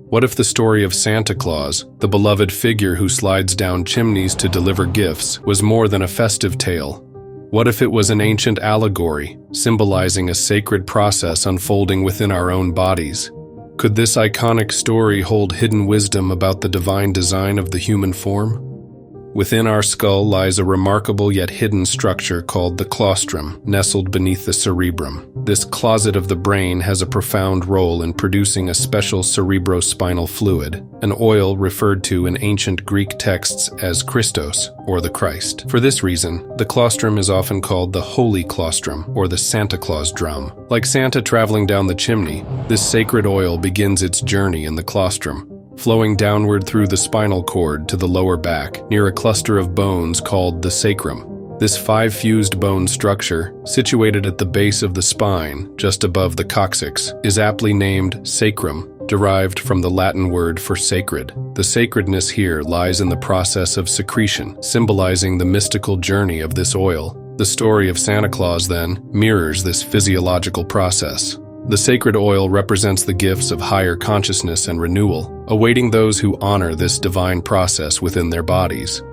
What if the story of Santa Claus, the beloved figure who slides down chimneys to deliver gifts, was more than a festive tale? What if it was an ancient allegory, symbolizing a sacred process unfolding within our own bodies? Could this iconic story hold hidden wisdom about the divine design of the human form? Within our skull lies a remarkable yet hidden structure called the claustrum, nestled beneath the cerebrum. This closet of the brain has a profound role in producing a special cerebrospinal fluid, an oil referred to in ancient Greek texts as Christos, or the Christ. For this reason, the claustrum is often called the Holy Claustrum, or the Santa Claus drum. Like Santa traveling down the chimney, this sacred oil begins its journey in the claustrum, flowing downward through the spinal cord to the lower back, near a cluster of bones called the sacrum. This five-fused bone structure, situated at the base of the spine, just above the coccyx, is aptly named sacrum, derived from the Latin word for sacred. The sacredness here lies in the process of secretion, symbolizing the mystical journey of this oil. The story of Santa Claus, then, mirrors this physiological process. The sacred oil represents the gifts of higher consciousness and renewal, awaiting those who honor this divine process within their bodies.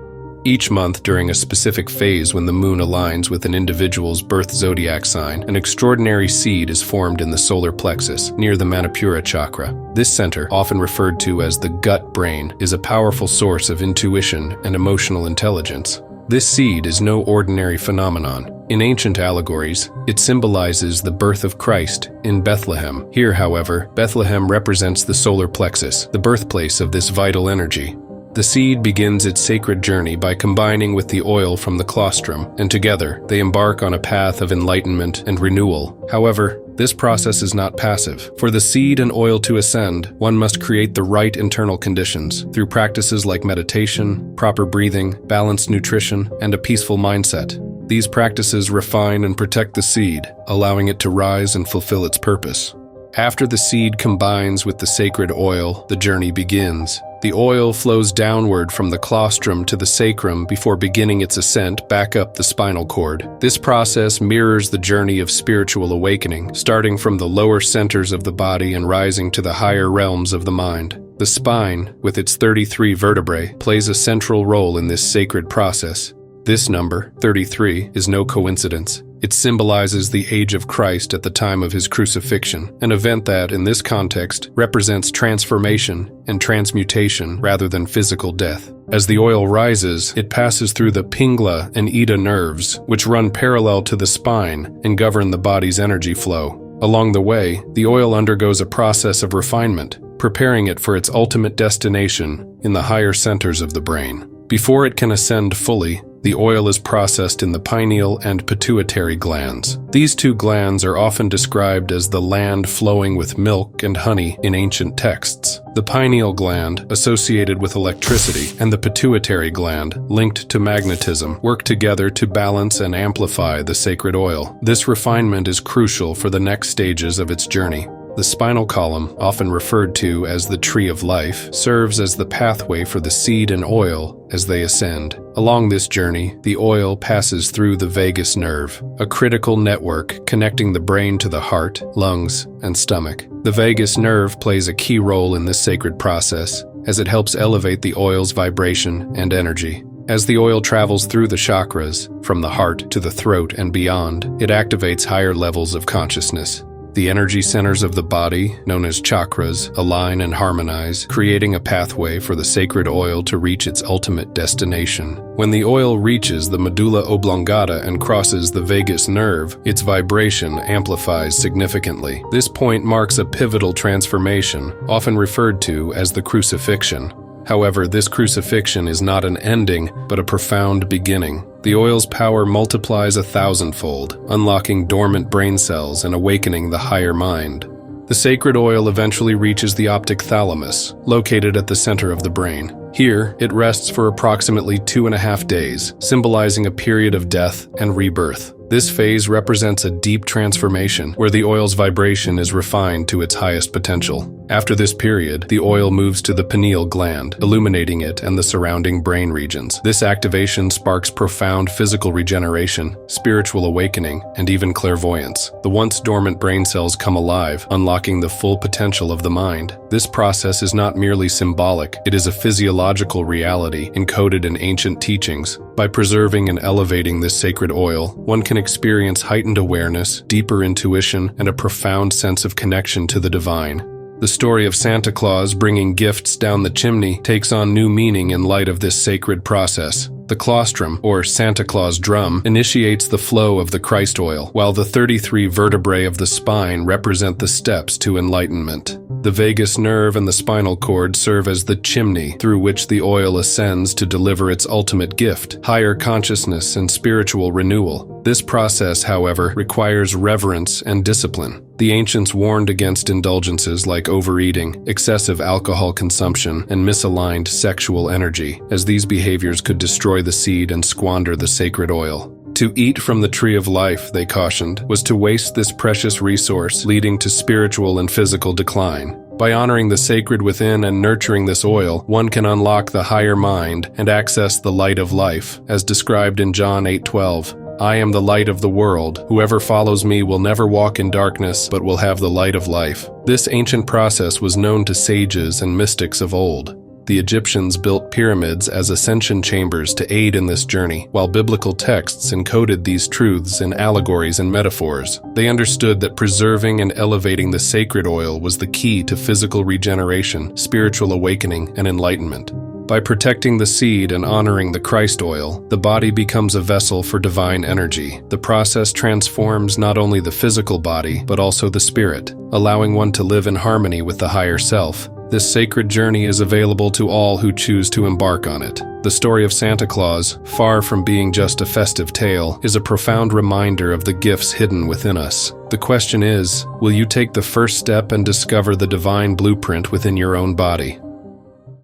Each month, during a specific phase when the moon aligns with an individual's birth zodiac sign, an extraordinary seed is formed in the solar plexus, near the Manipura chakra. This center, often referred to as the gut brain, is a powerful source of intuition and emotional intelligence. This seed is no ordinary phenomenon. In ancient allegories, it symbolizes the birth of Christ in Bethlehem. Here, however, Bethlehem represents the solar plexus, the birthplace of this vital energy. The seed begins its sacred journey by combining with the oil from the claustrum, and together they embark on a path of enlightenment and renewal. However, this process is not passive. For the seed and oil to ascend, one must create the right internal conditions through practices like meditation, proper breathing, balanced nutrition, and a peaceful mindset. These practices refine and protect the seed, allowing it to rise and fulfill its purpose. After the seed combines with the sacred oil, the journey begins. The oil flows downward from the claustrum to the sacrum before beginning its ascent back up the spinal cord. This process mirrors the journey of spiritual awakening, starting from the lower centers of the body and rising to the higher realms of the mind. The spine, with its 33 vertebrae, plays a central role in this sacred process. This number, 33, is no coincidence. It symbolizes the age of Christ at the time of his crucifixion, an event that, in this context, represents transformation and transmutation rather than physical death. As the oil rises, it passes through the pingla and eta nerves, which run parallel to the spine and govern the body's energy flow. Along the way, the oil undergoes a process of refinement, preparing it for its ultimate destination in the higher centers of the brain. Before it can ascend fully, the oil is processed in the pineal and pituitary glands. These two glands are often described as the land flowing with milk and honey in ancient texts. The pineal gland, associated with electricity, and the pituitary gland, linked to magnetism, work together to balance and amplify the sacred oil. This refinement is crucial for the next stages of its journey. The spinal column, often referred to as the tree of life, serves as the pathway for the seed and oil as they ascend. Along this journey, the oil passes through the vagus nerve, a critical network connecting the brain to the heart, lungs, and stomach. The vagus nerve plays a key role in this sacred process, as it helps elevate the oil's vibration and energy. As the oil travels through the chakras, from the heart to the throat and beyond, it activates higher levels of consciousness. The energy centers of the body, known as chakras, align and harmonize, creating a pathway for the sacred oil to reach its ultimate destination. When the oil reaches the medulla oblongata and crosses the vagus nerve, its vibration amplifies significantly. This point marks a pivotal transformation, often referred to as the crucifixion. However, this crucifixion is not an ending, but a profound beginning. The oil's power multiplies 1,000-fold, unlocking dormant brain cells and awakening the higher mind. The sacred oil eventually reaches the optic thalamus, located at the center of the brain. Here, it rests for approximately 2.5 days, symbolizing a period of death and rebirth. This phase represents a deep transformation, where the oil's vibration is refined to its highest potential. After this period, the oil moves to the pineal gland, illuminating it and the surrounding brain regions. This activation sparks profound physical regeneration, spiritual awakening, and even clairvoyance. The once dormant brain cells come alive, unlocking the full potential of the mind. This process is not merely symbolic, it is a physiological reality encoded in ancient teachings. By preserving and elevating this sacred oil, one can experience heightened awareness, deeper intuition, and a profound sense of connection to the divine. The story of Santa Claus bringing gifts down the chimney takes on new meaning in light of this sacred process. The claustrum, or Santa Claus drum, initiates the flow of the Christ oil, while the 33 vertebrae of the spine represent the steps to enlightenment. The vagus nerve and the spinal cord serve as the chimney through which the oil ascends to deliver its ultimate gift, higher consciousness and spiritual renewal. This process, however, requires reverence and discipline. The ancients warned against indulgences like overeating, excessive alcohol consumption, and misaligned sexual energy, as these behaviors could destroy the seed and squander the sacred oil. To eat from the tree of life, they cautioned, was to waste this precious resource, leading to spiritual and physical decline. By honoring the sacred within and nurturing this oil, one can unlock the higher mind and access the light of life, as described in John 8:12. I am the light of the world. Whoever follows me will never walk in darkness, but will have the light of life. This ancient process was known to sages and mystics of old. The Egyptians built pyramids as ascension chambers to aid in this journey, while biblical texts encoded these truths in allegories and metaphors. They understood that preserving and elevating the sacred oil was the key to physical regeneration, spiritual awakening, and enlightenment. By protecting the seed and honoring the Christ oil, the body becomes a vessel for divine energy. The process transforms not only the physical body, but also the spirit, allowing one to live in harmony with the higher self. This sacred journey is available to all who choose to embark on it. The story of Santa Claus, far from being just a festive tale, is a profound reminder of the gifts hidden within us. The question is, will you take the first step and discover the divine blueprint within your own body?